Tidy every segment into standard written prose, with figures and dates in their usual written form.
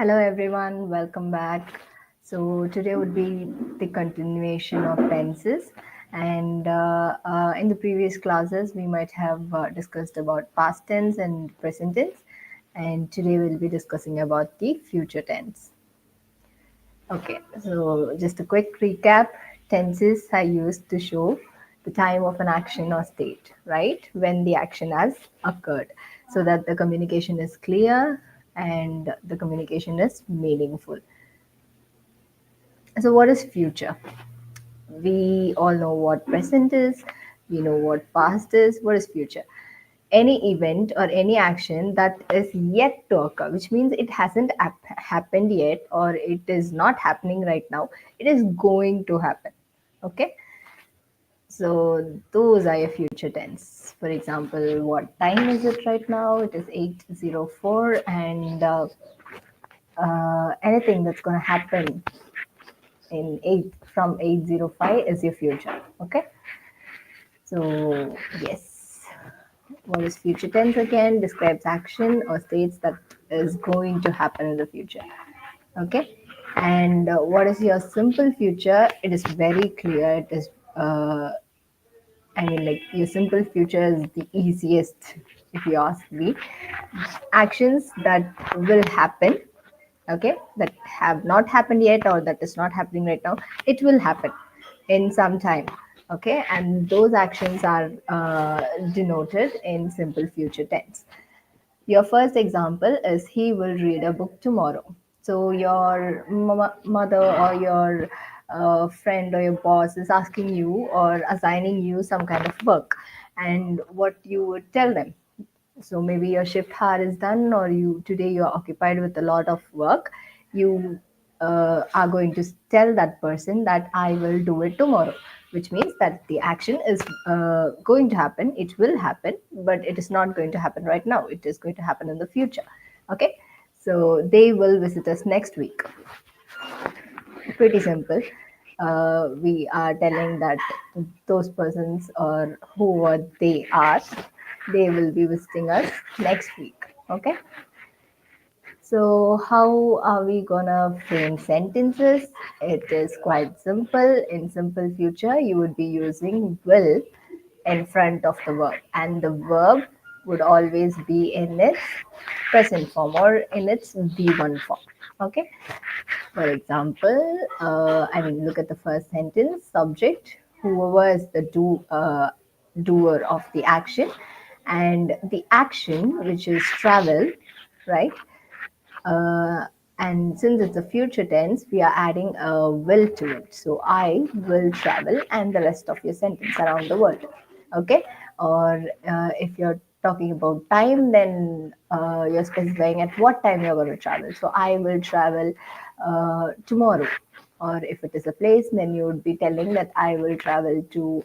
Hello everyone, welcome back. So today would be the continuation of tenses, and in the previous classes we might have discussed about past tense and present tense, and today we'll be discussing about the future tense. Okay, so just a quick recap. Tenses are used to show the time of an action or state, right? When the action has occurred, so that the communication is clear and the communication is meaningful. So, what is future? We all know what present is, we know what past is. What is future? Any event or any action that is yet to occur, which means it hasn't happened yet or it is not happening right now, it is going to happen. Okay, so those are your future tense. For example, what time is it right now? It is 8:04, and anything that's going to happen in 8 from 8:05 is your future. Okay, so yes, what is future tense again? Describes action or states that is going to happen in the future. Okay, and what is your simple future? It is very clear. It is I mean, like, your simple future is the easiest, if you ask me. Actions that will happen, okay, that have not happened yet or that is not happening right now, it will happen in some time. Okay, and those actions are denoted in simple future tense. Your first example is he will read a book tomorrow. So your mother or your friend or your boss is asking you or assigning you some kind of work, and what you would tell them. So maybe your shift hour is done, or you today you are occupied with a lot of work. You are going to tell that person that I will do it tomorrow, which means that the action is going to happen. It will happen, but it is not going to happen right now. It is going to happen in the future. Okay, so they will visit us next week. Pretty simple. We are telling that those persons or whoever they are, they will be visiting us next week. Okay, so how are we gonna frame sentences? It is quite simple. In simple future, you would be using will in front of the verb, and the verb would always be in its present form or in its V1 form. Okay, for example, look at the first sentence. Subject, whoever is the doer of the action, and the action, which is travel, right? Uh, and since it's a future tense, we are adding a will to it. So I will travel, and the rest of your sentence around the world. Okay. Or if you're talking about time, then you're specifying at what time you're going to travel. So I will travel tomorrow. Or if it is a place, then you would be telling that I will travel to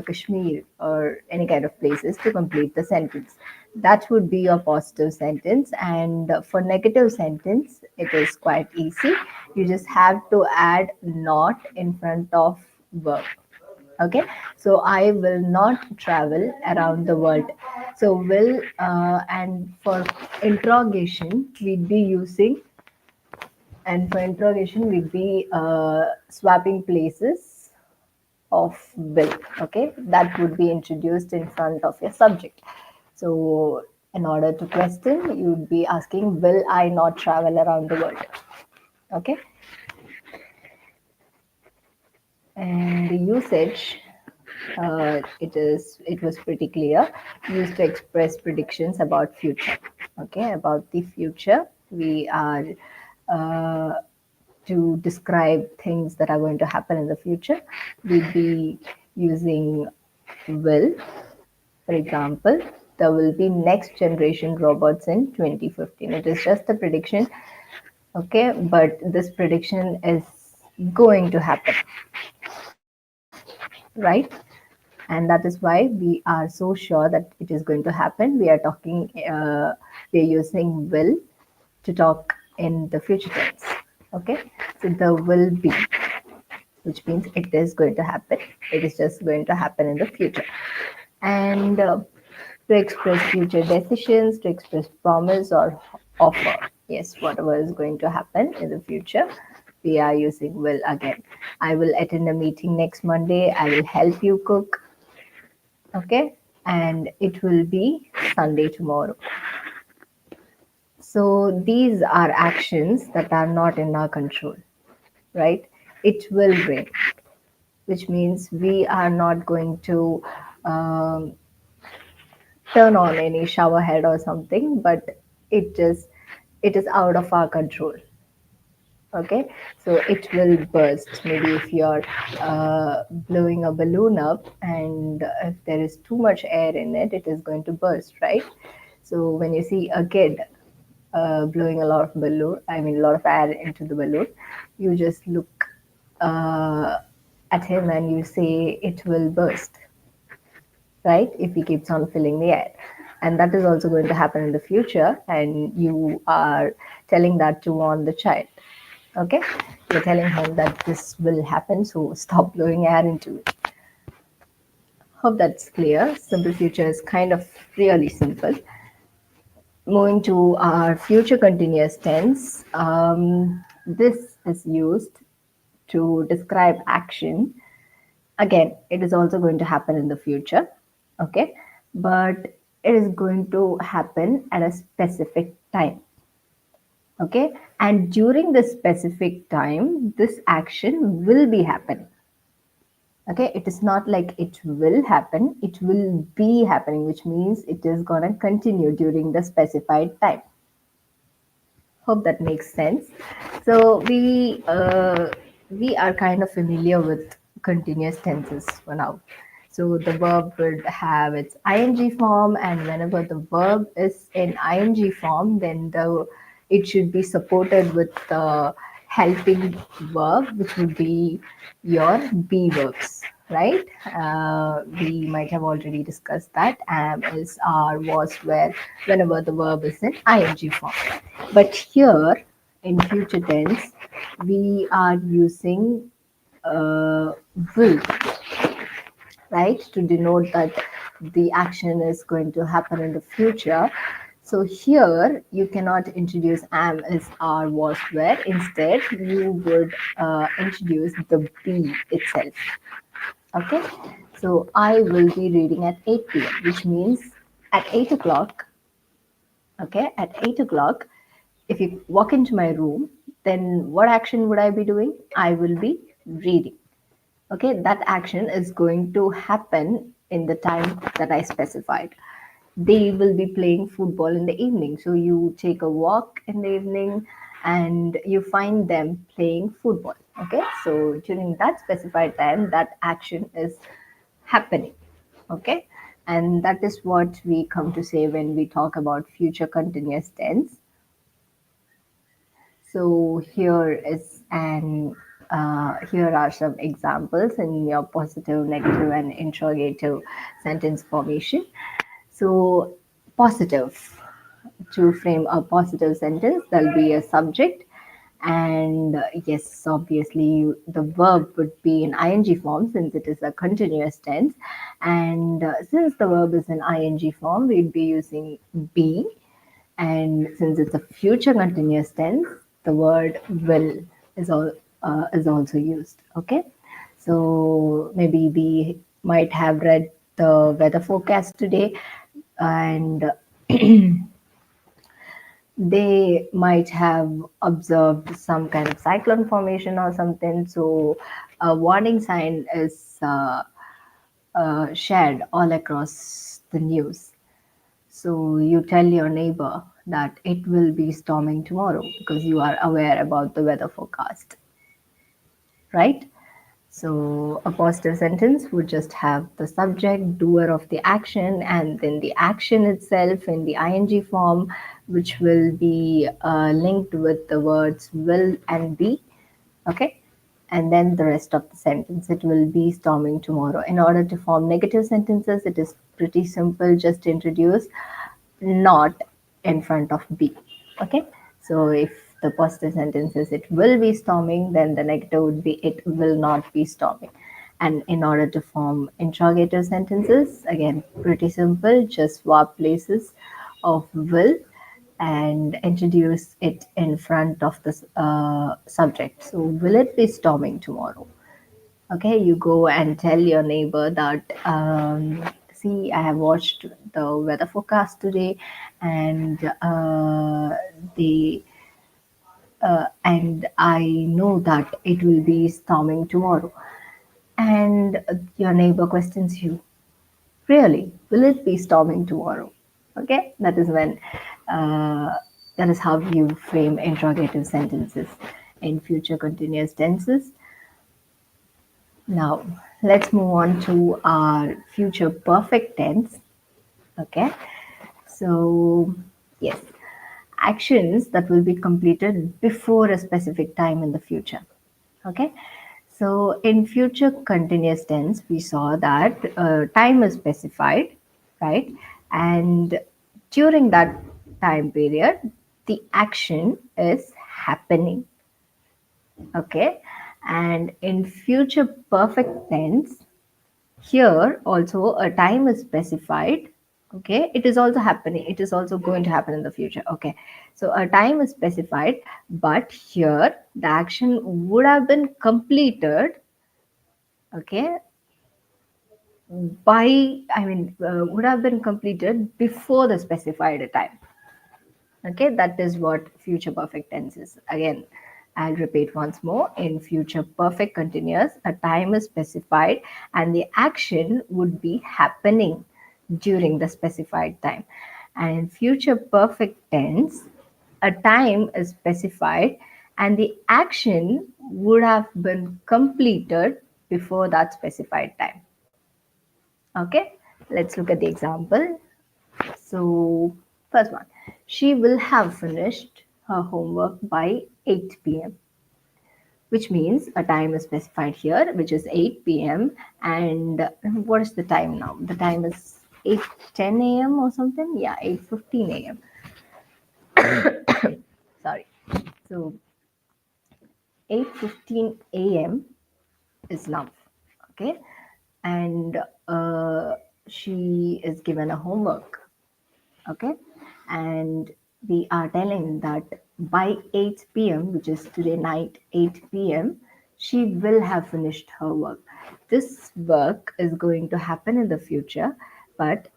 Kashmir or any kind of places to complete the sentence. That would be your positive sentence. And for negative sentence, it is quite easy. You just have to add not in front of verb. Okay, so I will not travel around the world. So will, and for interrogation, we'd be using, and for interrogation, we'd be swapping places of will. Okay, that would be introduced in front of your subject. So in order to question, you would be asking, will I not travel around the world? Okay, and the usage, it was pretty clear, used to express predictions about future. Okay, about the future, we are uh, to describe things that are going to happen in the future, we'd be using will. For example, there will be next generation robots in 2015. It is just a prediction, okay, but this prediction is going to happen, right? And that is why we are so sure that it is going to happen. We are talking, we are using will to talk in the future tense. Okay, so there will be, which means it is going to happen. It is just going to happen in the future. And to express future decisions, to express promise or offer. Yes, whatever is going to happen in the future, we are using will again. I will attend a meeting next Monday. I will help you cook. Okay. And it will be Sunday tomorrow. So these are actions that are not in our control, right? It will rain, which means we are not going to um, turn on any shower head or something, but it is out of our control. Okay, so it will burst. Maybe if you're blowing a balloon up and if there is too much air in it, it is going to burst, right? So when you see a kid blowing a lot of balloon, I mean a lot of air into the balloon, you just look uh, at him and you say it will burst, right? If he keeps on filling the air. And that is also going to happen in the future, and you are telling that to warn the child. Okay, you're telling him that this will happen, so stop blowing air into it. Hope that's clear. Simple future is kind of really simple. Moving to our future continuous tense, this is used to describe action. Again, it is also going to happen in the future, okay, but it is going to happen at a specific time. Okay, and during the specific time this action will be happening. Okay, it is not like it will happen, it will be happening, which means it is going to continue during the specified time. Hope that makes sense. So we are kind of familiar with continuous tenses for now. So the verb would have its ing form, and whenever the verb is in ing form, then the it should be supported with the helping verb, which would be your be verbs, right? We might have already discussed that. Am, is, are, was, were, whenever the verb is in ing form. But here in future tense, we are using will, right, to denote that the action is going to happen in the future. So here you cannot introduce am, is, are, was, were. Instead, you would introduce the be itself. Okay, so I will be reading at 8 p.m., which means at 8 o'clock. Okay, at 8 o'clock, if you walk into my room, then what action would I be doing? I will be reading. Okay, that action is going to happen in the time that I specified. They will be playing football in the evening. So you take a walk in the evening and you find them playing football. Okay, so during that specified time, that action is happening. Okay, and that is what we come to say when we talk about future continuous tense. So here are some examples in your positive, negative, and interrogative sentence formation. So positive, to frame a positive sentence, there'll be a subject, and yes, obviously the verb would be in ing form since it is a continuous tense, and since the verb is in ing form, we'd be using be, and since it's a future continuous tense, the word will is all is also used. Okay, so maybe we might have read the weather forecast today, and they might have observed some kind of cyclone formation or something. So a warning sign is shared all across the news. So you tell your neighbor that it will be storming tomorrow because you are aware about the weather forecast, right? So a positive sentence would just have the subject, doer of the action, and then the action itself in the ing form, which will be linked with the words will and be. Okay. And then the rest of the sentence, it will be storming tomorrow. In order to form negative sentences, it is pretty simple. Just introduce not in front of be. Okay, so if the positive sentence is it will be storming, then the negative would be it will not be storming. And in order to form interrogative sentences, again pretty simple, just swap places of will and introduce it in front of the subject. So, will it be storming tomorrow? Okay, you go and tell your neighbor that, see, I have watched the weather forecast today, and I know that it will be storming tomorrow. And your neighbor questions you, really, will it be storming tomorrow? Okay, uh, that is how you frame interrogative sentences in future continuous tenses. Now, let's move on to our future perfect tense. Okay, so yes, actions that will be completed before a specific time in the future. Okay, so in future continuous tense, we saw that time is specified, right? And during that time period, the action is happening. Okay, and in future perfect tense, here also a time is specified. Okay, it is also happening, it is also going to happen in the future. Okay, so a time is specified, but here the action would have been completed, okay, by would have been completed before the specified time. Okay, that is what future perfect tense is. Again, I'll repeat once more. In future perfect continuous, a time is specified and the action would be happening during the specified time. And in future perfect tense, a time is specified and the action would have been completed before that specified time. Okay, let's look at the example. So, first one, she will have finished her homework by 8 p.m., which means a time is specified here, which is 8 p.m. And what is the time now? The time is 8:10 a.m. or something? Yeah, 8:15 a.m. Sorry. So, 8:15 a.m. is now. Okay. And she is given a homework. Okay, and we are telling that by 8 p.m., which is today night 8 p.m., she will have finished her work. This work is going to happen in the future, but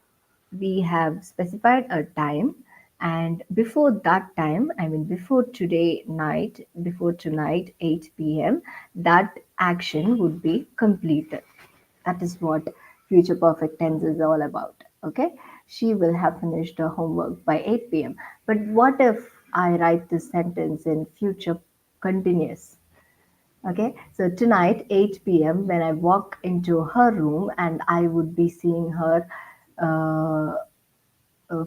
we have specified a time, and before that time, before today night, before tonight 8 p.m., that action would be completed. That is what future perfect tense is all about. Okay, she will have finished her homework by 8 p.m. But what if I write this sentence in future continuous? Okay, so tonight 8 p.m., when I walk into her room, and I would be seeing her uh,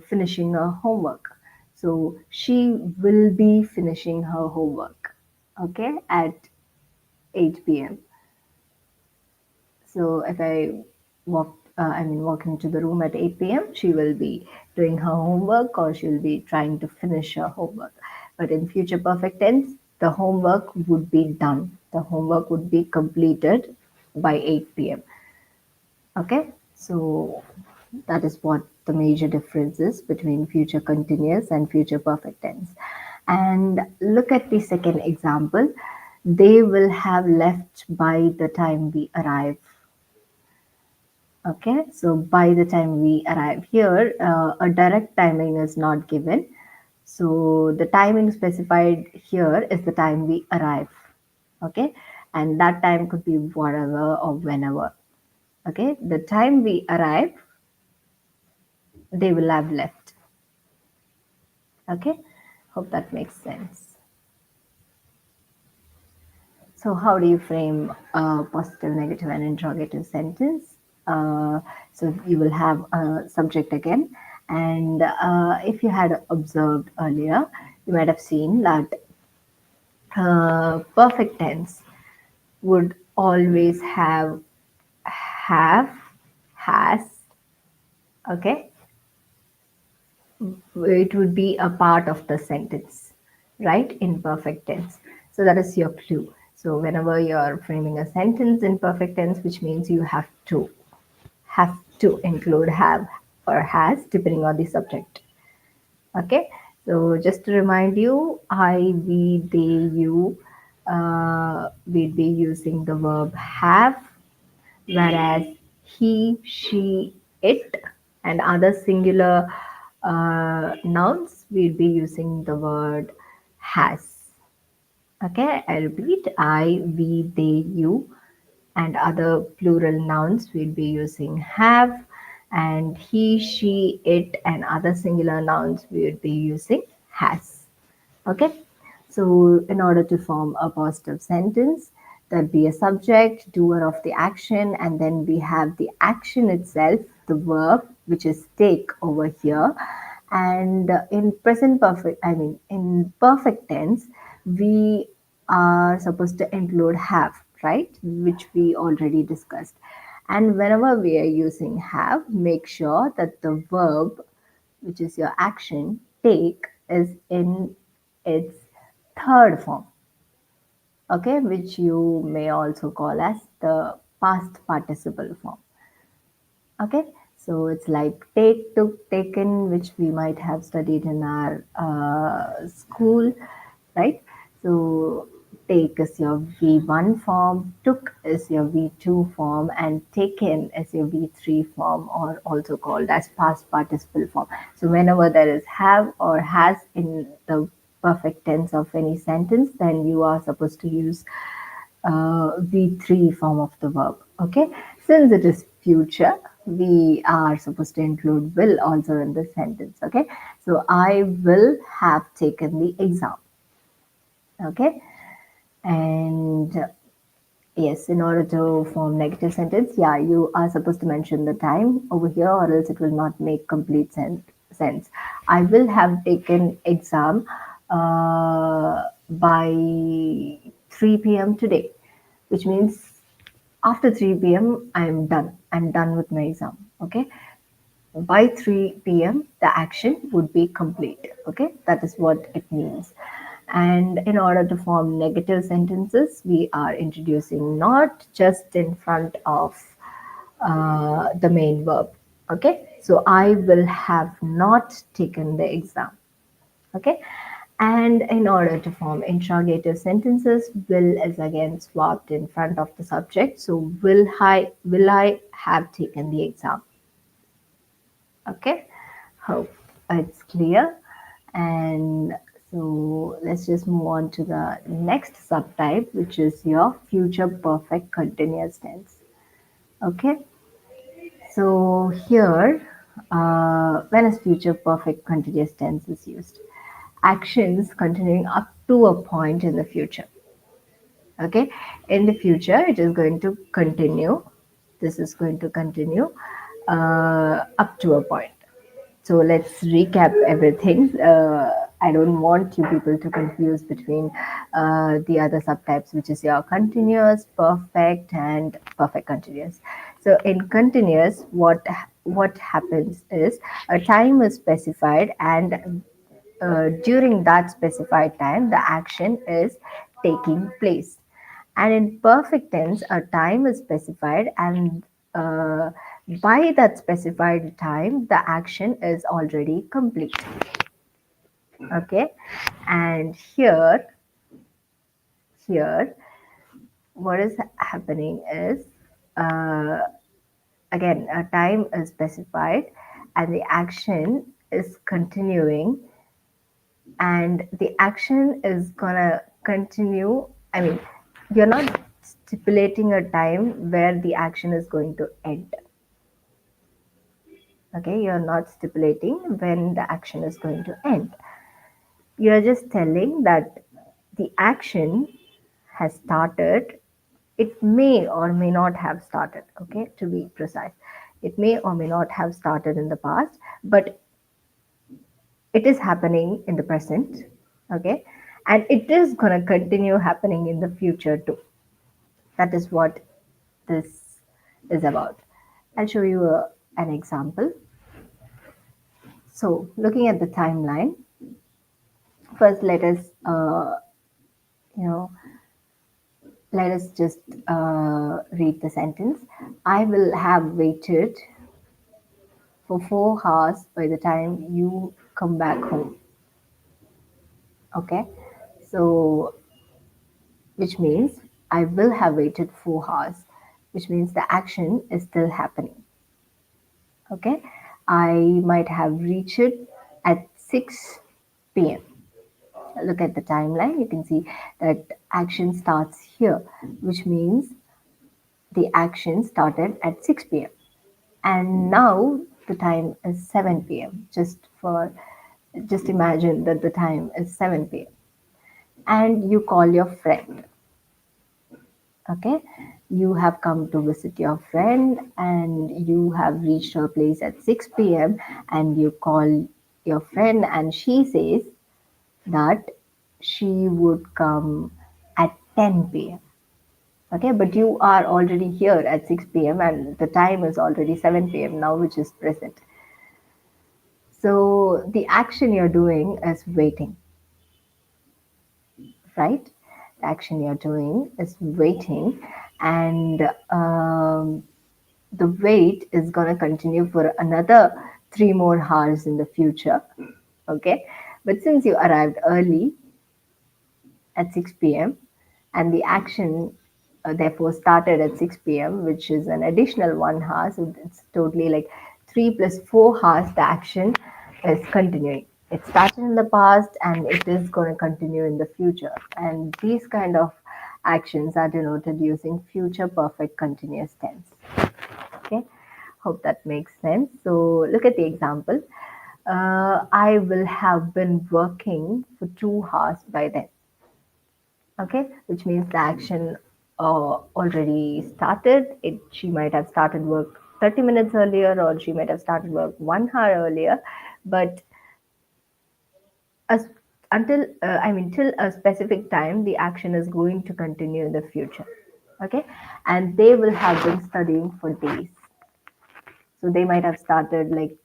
finishing her homework. So she will be finishing her homework, okay, at 8 p.m. So if I walk into the room at 8 p.m., she will be doing her homework or she'll be trying to finish her homework. But in future perfect tense, the homework would be done. The homework would be completed by 8 p.m. Okay, so that is what the major difference is between future continuous and future perfect tense. And look at the second example. They will have left by the time we arrive. Okay, so by the time we arrive here, a direct timing is not given. So the timing specified here is the time we arrive. Okay, and that time could be whatever or whenever. Okay, the time we arrive, they will have left. Okay, hope that makes sense. So, how do you frame a positive, negative, and interrogative sentence? So, you will have a subject again, and if you had observed earlier, you might have seen that perfect tense would always have, has, okay, it would be a part of the sentence, right? In perfect tense. So that is your clue. So whenever you're framing a sentence in perfect tense, which means you have to include have or has depending on the subject. Okay. So just to remind you, I, we, they, you, we'd be using the verb have, whereas he, she, it, and other singular nouns, we'll be using the word has. Okay, I repeat, I, we, they, you, and other plural nouns, we'll be using have, and he, she, it, and other singular nouns, we would be using has. Okay, so in order to form a positive sentence, there'll be a subject, doer of the action, and then we have the action itself, the verb, which is take over here. And in present perfect, I mean, in perfect tense, we are supposed to include have, right? Which we already discussed. And whenever we are using have, make sure that the verb, which is your action, take, is in its third form, okay, which you may also call as the past participle form. Okay, so it's like take, took, taken, which we might have studied in our school, right? So take is your V1 form, took is your V2 form, and taken is your V3 form, or also called as past participle form. So whenever there is have or has in the perfect tense of any sentence, then you are supposed to use V3 form of the verb. Okay, since it is future, we are supposed to include will also in the sentence. Okay, so I will have taken the exam. Okay, and yes, in order to form negative sentence, yeah, you are supposed to mention the time over here, or else it will not make complete sense. I will have taken exam by 3 p.m. today, which means after 3 p.m. I'm done. I'm done with my exam. Okay. By 3 p.m. the action would be complete. Okay. That is what it means. And in order to form negative sentences, we are introducing not just in front of the main verb. Okay. So I will have not taken the exam. Okay. And in order to form interrogative sentences, will is again swapped in front of the subject. So will I have taken the exam? Okay. Hope it's clear. And so let's just move on to the next subtype, which is your future perfect continuous tense. Okay. So here, when is future perfect continuous tense is used? Actions continuing up to a point in the future. Okay, in the future it is going to continue. This is going to continue up to a point. So let's recap everything. I don't want you people to confuse between the other subtypes, which is your continuous, perfect, and perfect continuous. So in continuous, what happens is a time is specified, and during that specified time, the action is taking place. And in perfect tense, a time is specified, and by that specified time, the action is already complete. Okay, and here, what is happening is again, a time is specified, and the action is continuing, and the action is gonna continue. I mean, you're not stipulating a time where the action is going to end. Okay, you're not stipulating when the action is going to end. You're just telling that the action has started. It may or may not have started. Okay, to be precise, it may or may not have started in the past, but it is happening in the present. Okay, and it is going to continue happening in the future too. That is what this is about. I'll show you an example. So looking at the timeline, first let us you know let us just read the sentence. I will have waited for 4 hours by the time you come back home. Okay, so which means I will have waited 4 hours, which means the action is still happening. Okay, I might have reached it at 6 p.m. Look at the timeline, you can see that action starts here, which means the action started at 6 p.m. And now the time is 7 p.m. Just imagine that the time is 7 p.m. and you call your friend. Okay, you have come to visit your friend and you have reached her place at 6 p.m. and you call your friend and she says that she would come at 10 p.m. Okay, but you are already here at 6 p.m. and the time is already 7 p.m. now, which is present. So the action you're doing is waiting, right? The action you're doing is waiting, and the wait is going to continue for another 3 more hours in the future. Okay, but since you arrived early at 6 p.m. and the action therefore started at 6 p.m., which is an additional 1 hour. So it's totally like 3 plus 4 hours, the action is continuing. It started in the past and it is going to continue in the future. And these kind of actions are denoted using future perfect continuous tense. Okay, hope that makes sense. So look at the example. I will have been working for 2 hours by then. Okay, which means the action already started. She might have started work 30 minutes earlier or she might have started work 1 hour earlier, but as until I mean till a specific time the action is going to continue in the future. Okay, and they will have been studying for days, so they might have started like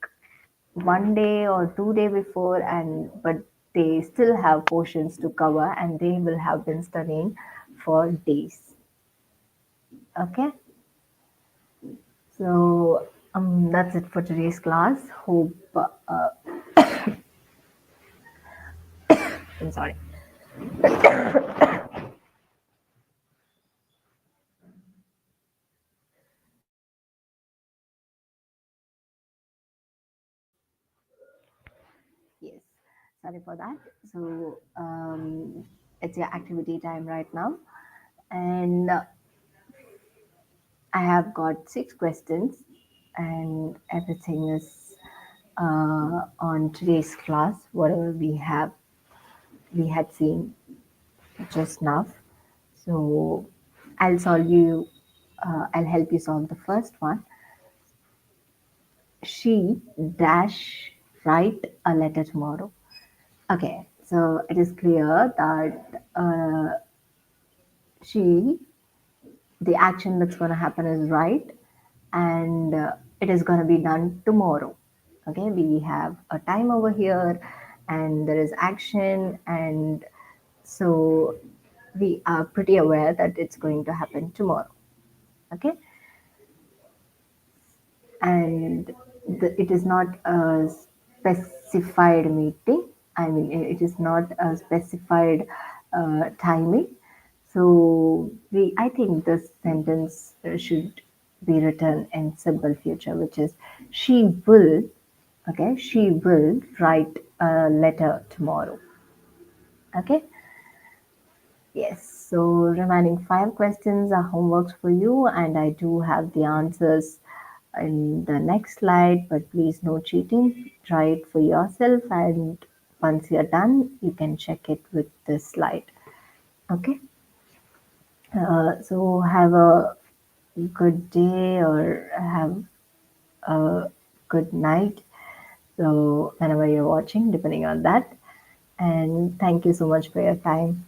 1 day or 2 day before, and but they still have portions to cover and they will have been studying for days. Okay, so that's it for today's class. Hope I'm sorry. Yes, sorry for that. So it's your activity time right now, and I have got 6 questions, and everything is on today's class. Whatever we had seen just now. So I'll solve you. I'll help you solve the first one. She dash write a letter tomorrow. Okay, so it is clear that she, the action that's going to happen is write, and it is going to be done tomorrow. Okay, we have a time over here, and there is action, and so we are pretty aware that it's going to happen tomorrow. Okay, and it is not a specified meeting. I mean, it is not a specified timing. So I think this sentence should be written in simple future, which is she will. Okay, she will write a letter tomorrow. Okay. Yes, so remaining 5 questions are homeworks for you, and I do have the answers in the next slide, but please no cheating. Try it for yourself, and once you're done, you can check it with this slide. Okay, so have a good day or have a good night. So, whenever you're watching, depending on that, and thank you so much for your time.